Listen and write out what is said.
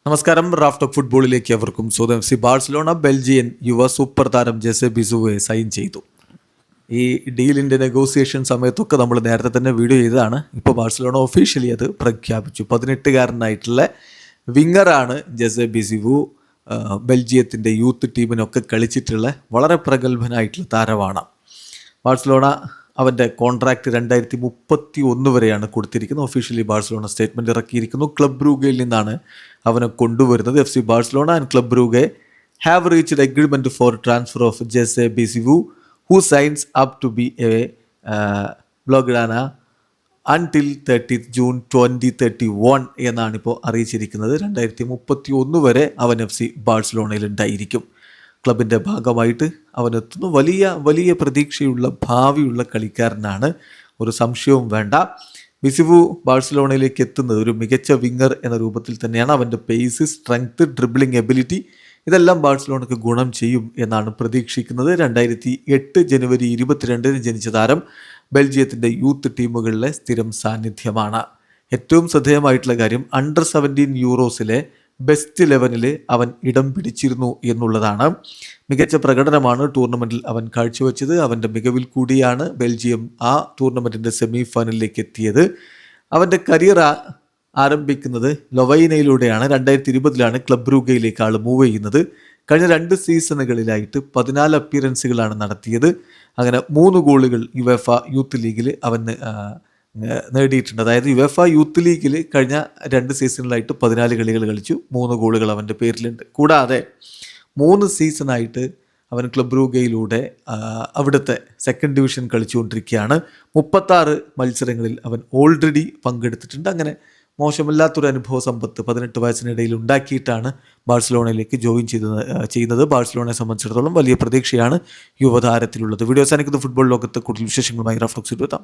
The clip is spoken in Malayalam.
നമസ്കാരം. റാഫ് ടോക്ക് ഫുട്ബോളിലേക്ക് അവർക്കും സ്വന്തം. ബാഴ്സലോണ ബെൽജിയൻ യുവ സൂപ്പർ താരം ജെസെ ബിസുവെ സൈൻ ചെയ്തു. ഈ ഡീലിൻ്റെ നെഗോസിയേഷൻ സമയത്തൊക്കെ നമ്മൾ നേരത്തെ തന്നെ വീഡിയോ ചെയ്തതാണ്. ഇപ്പോൾ ബാഴ്സലോണ ഒഫീഷ്യലി അത് പ്രഖ്യാപിച്ചു. 18-കാരനായിട്ടുള്ള വിങ്ങറാണ് ജെസെ ബിസുവു. ബെൽജിയത്തിൻ്റെ യൂത്ത് ടീമിനൊക്കെ കളിച്ചിട്ടുള്ള വളരെ പ്രഗത്ഭനായിട്ടുള്ള താരമാണ്. ബാഴ്സലോണ അവൻ്റെ കോൺട്രാക്റ്റ് 2031 വരെയാണ് കൊടുത്തിരിക്കുന്നത്. ഒഫീഷ്യലി ബാഴ്സലോണ സ്റ്റേറ്റ്മെൻറ്റ് ഇറക്കിയിരിക്കുന്നു. ക്ലബ് ബ്രൂഗയിൽ നിന്നാണ് അവനെ കൊണ്ടുവരുന്നത്. FC Barcelona and club Brugge have reached agreement for transfer of Jesse Bisuvu who signs up to be a Blaugrana until 30 June 2031 എന്നാണ് ഇപ്പോൾ അറിയിച്ചിരിക്കുന്നത്. 2031 വരെ അവൻ FC ബാഴ്സലോണയിൽ ഉണ്ടായിരിക്കും. ക്ലബിൻ്റെ ഭാഗമായിട്ട് അവനെത്തുന്നു. വലിയ വലിയ പ്രതീക്ഷയുള്ള ഭാവിയുള്ള കളിക്കാരനാണ്, ഒരു സംശയവും വേണ്ട. ബിസുവു ബാഴ്സലോണയിലേക്ക് എത്തുന്നത് ഒരു മികച്ച വിങ്ങർ എന്ന രൂപത്തിൽ തന്നെയാണ്. അവൻ്റെ പേസ്, സ്ട്രെങ്ത്, ഡ്രിബ്ലിംഗ് എബിലിറ്റി ഇതെല്ലാം ബാഴ്സലോണയ്ക്ക് ഗുണം ചെയ്യും എന്നാണ് പ്രതീക്ഷിക്കുന്നത്. 2008 ജനുവരി 22 ജനിച്ച താരം ബെൽജിയത്തിൻ്റെ യൂത്ത് ടീമുകളിലെ സ്ഥിരം സാന്നിധ്യമാണ്. ഏറ്റവും ശ്രദ്ധേയമായിട്ടുള്ള കാര്യം അണ്ടർ 17 യൂറോസിലെ ബെസ്റ്റ് 11 അവൻ ഇടം പിടിച്ചിരുന്നു എന്നുള്ളതാണ്. മികച്ച പ്രകടനമാണ് ടൂർണമെൻറ്റിൽ അവൻ കാഴ്ചവെച്ചത്. അവൻ്റെ മികവിൽ കൂടിയാണ് ബെൽജിയം ആ ടൂർണമെൻറ്റിൻ്റെ സെമി ഫൈനലിലേക്ക് എത്തിയത്. അവൻ്റെ കരിയർ ആരംഭിക്കുന്നത് ലൊവൈനയിലൂടെയാണ്. 2020 ക്ലബ് ബ്രൂഗയിലേക്ക് ആൾ മൂവ് ചെയ്യുന്നത്. കഴിഞ്ഞ 2 സീസണുകളിലായിട്ട് 14 അപ്പിയറൻസുകളാണ് നടത്തിയത്. അങ്ങനെ 3 ഗോളുകൾ യുവേഫ യൂത്ത് ലീഗിൽ അവന് നേടിയിട്ടുണ്ട്. അതായത് യുവേഫ യൂത്ത് ലീഗിൽ കഴിഞ്ഞ 2 സീസണിലായിട്ട് 14 കളികൾ കളിച്ചു. 3 ഗോളുകൾ അവൻ്റെ പേരിലുണ്ട്. കൂടാതെ 3 സീസണായിട്ട് അവൻ ക്ലബ് ബ്രൂഗയിലൂടെ അവിടുത്തെ സെക്കൻഡ് ഡിവിഷൻ കളിച്ചുകൊണ്ടിരിക്കുകയാണ്. 36 മത്സരങ്ങളിൽ അവൻ ഓൾറെഡി പങ്കെടുത്തിട്ടുണ്ട്. മോശമില്ലാത്തൊരു അനുഭവ സമ്പത്ത് 18 വയസ്സിനിടയിൽ ഉണ്ടാക്കിയിട്ടാണ് ബാഴ്സലോണയിലേക്ക് ജോയിൻ ചെയ്യുന്നത്. ബാഴ്സലോണയെ സംബന്ധിച്ചിടത്തോളം വലിയ പ്രതീക്ഷയാണ് യുവതാരത്തിലുള്ളത്. വീഡിയോ അവസാനിക്കുന്ന ഫുട്ബോൾ ലോകത്ത് കൂടുതൽ വിശേഷങ്ങളുമായി റാഫ് ടോക്സിൽ എത്താം.